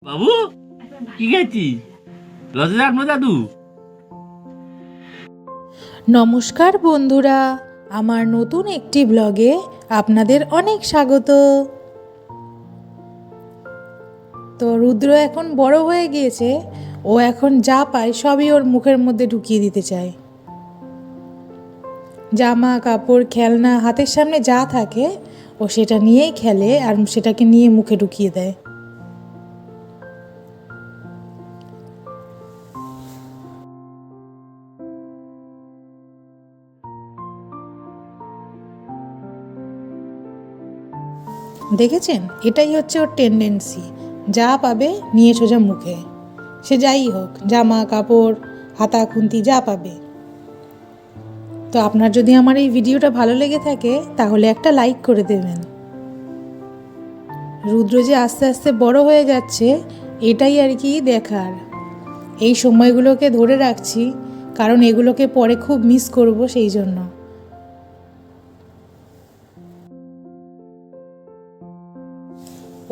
বাবু কি খাচ্ছিস? লজে রাখবো দাদু। নমস্কার বন্ধুরা, আমার নতুন একটি ব্লগে আপনাদের অনেক স্বাগত। তো রুদ্র এখন বড় হয়ে গিয়েছে, ও এখন যা পায় সবই ওর মুখের মধ্যে ঢুকিয়ে দিতে চায়। জামা কাপড় খেলনা হাতের সামনে যা থাকে ও সেটা নিয়েই খেলে আর সেটাকে নিয়ে মুখে ঢুকিয়ে দেয়। দেখেছেন, এটাই হচ্ছে ওর টেন্ডেন্সি, যা পাবে নিয়ে সোজা মুখে, সে যাই হোক, জামা কাপড় হাতা খুন্তি যা পাবে। তো আপনার যদি আমার এই ভিডিওটা ভালো লেগে থাকে তাহলে একটা লাইক করে দেবেন। রুদ্র যে আস্তে আস্তে বড় হয়ে যাচ্ছে এটাই আর কি দেখার। এই সময়গুলোকে ধরে রাখছি কারণ এগুলোকে পরে খুব মিস করব, সেই জন্য।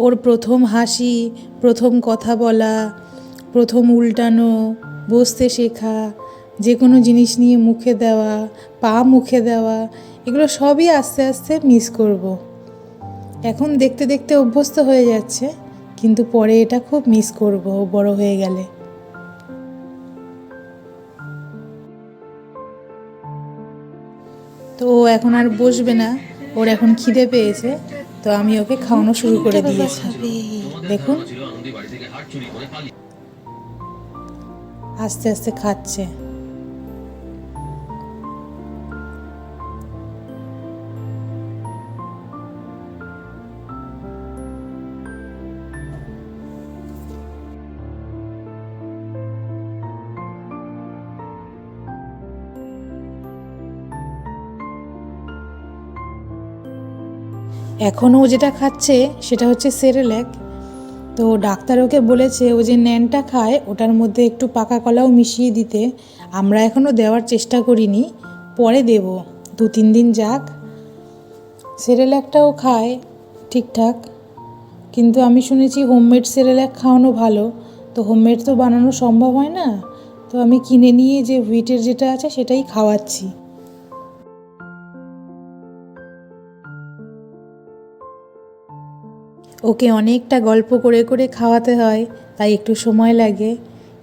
ওর প্রথম হাসি, প্রথম কথা বলা, প্রথম উল্টানো, বসতে শেখা, যে কোনো জিনিস নিয়ে মুখে দেওয়া, পা মুখে দেওয়া, এগুলো সবই আস্তে আস্তে মিস করব। এখন দেখতে দেখতে অভ্যস্ত হয়ে যাচ্ছে, কিন্তু পরে এটা খুব মিস করব ও বড় হয়ে গেলে। তো ও এখন আর বসবে না, ওর এখন খিদে পেয়েছে, তো আমি ওকে খাওয়ানো শুরু করে দিয়েছি। দেখুন আস্তে আস্তে খাচ্ছে। এখন ও যেটা খাচ্ছে সেটা হচ্ছে সেরেল্যাক। তো ডাক্তার ওকে বলেছে ও যে ন্যানটা খায় ওটার মধ্যে একটু পাকা কলাও মিশিয়ে দিতে। আমরা এখনও দেওয়ার চেষ্টা করিনি, পরে দেব, 2-3 দিন যাক। সেরেল্যাকটাও খায় ঠিকঠাক, কিন্তু আমি শুনেছি হোমমেড সেরেল্যাক খাওয়ানো ভালো। তো হোমমেড তো বানানো সম্ভব হয় না, তো আমি কিনে নিয়ে যে হুইটের যেটা আছে সেটাই খাওয়াচ্ছি। ওকে অনেকটা গল্প করে করে খাওয়াতে হয়, তাই একটু সময় লাগে,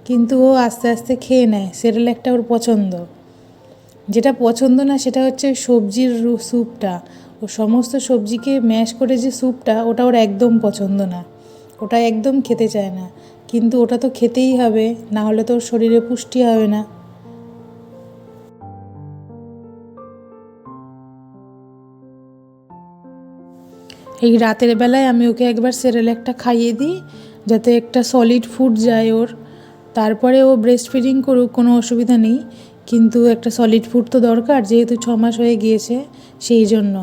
কিন্তু ও আস্তে আস্তে খেয়ে নেয়। সেরেল্যাকটা ওর পছন্দ। যেটা পছন্দ না সেটা হচ্ছে সবজির স্যুপটা। ও সমস্ত সবজিকে ম্যাশ করে যে স্যুপটা, ওটা ওর একদম পছন্দ না, ওটা একদম খেতে চায় না। কিন্তু ওটা তো খেতেই হবে, না হলে তো ওর শরীরে পুষ্টি হবে না। এই রাতের বেলায় আমি ওকে একবার সেরেল্যাকটা খাইয়ে দিই, যাতে একটা সলিড ফুড যায় ওর। তারপরে ও ব্রেস্ট ফিডিং করুক, কোনো অসুবিধা নেই, কিন্তু একটা সলিড ফুড তো দরকার, যেহেতু 6 মাস হয়ে গিয়েছে, সেই জন্য।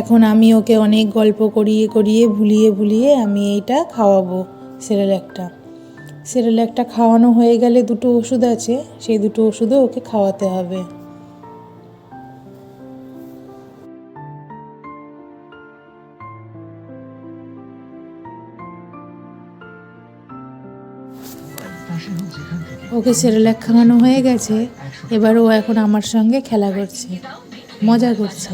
এখন আমি ওকে অনেক গল্প করিয়ে করিয়ে ভুলিয়ে ভুলিয়ে আমি এইটা খাওয়াবো সেরেল্যাকটা। সেরেল্যাকটা খাওয়ানো হয়ে গেলে 2টো ওষুধ আছে, সেই 2টো ওষুধও ওকে খাওয়াতে হবে। ওকে সেরেল্যাক খাওয়ানো হয়ে গেছে, এবার ও এখন আমার সঙ্গে খেলা করছে, মজা করছে।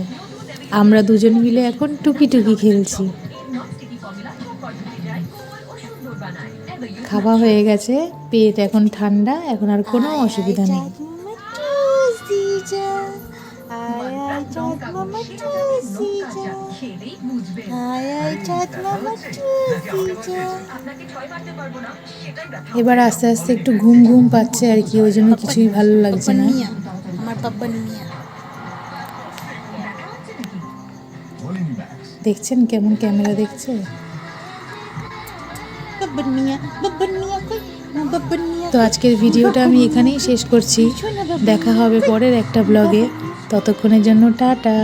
আমরা দুজন মিলে এখন টুকি টুকি খেলছি। খাওয়া হয়ে গেছে, পেট এখন ঠান্ডা, এখন আর কোনো অসুবিধা নেই। এবার আস্তে আস্তে একটু ঘুম ঘুম পাচ্ছে আর কি, ওই জন্য কিছুই ভালো লাগছে না। আমার বাবা নিয়া দেখছেন কেমন ক্যামেরা দেখছে। তো আজকের ভিডিওটা আমি এখানেই শেষ করছি, দেখা হবে পরের একটা ব্লগে। ততক্ষণের জন্য টাটা।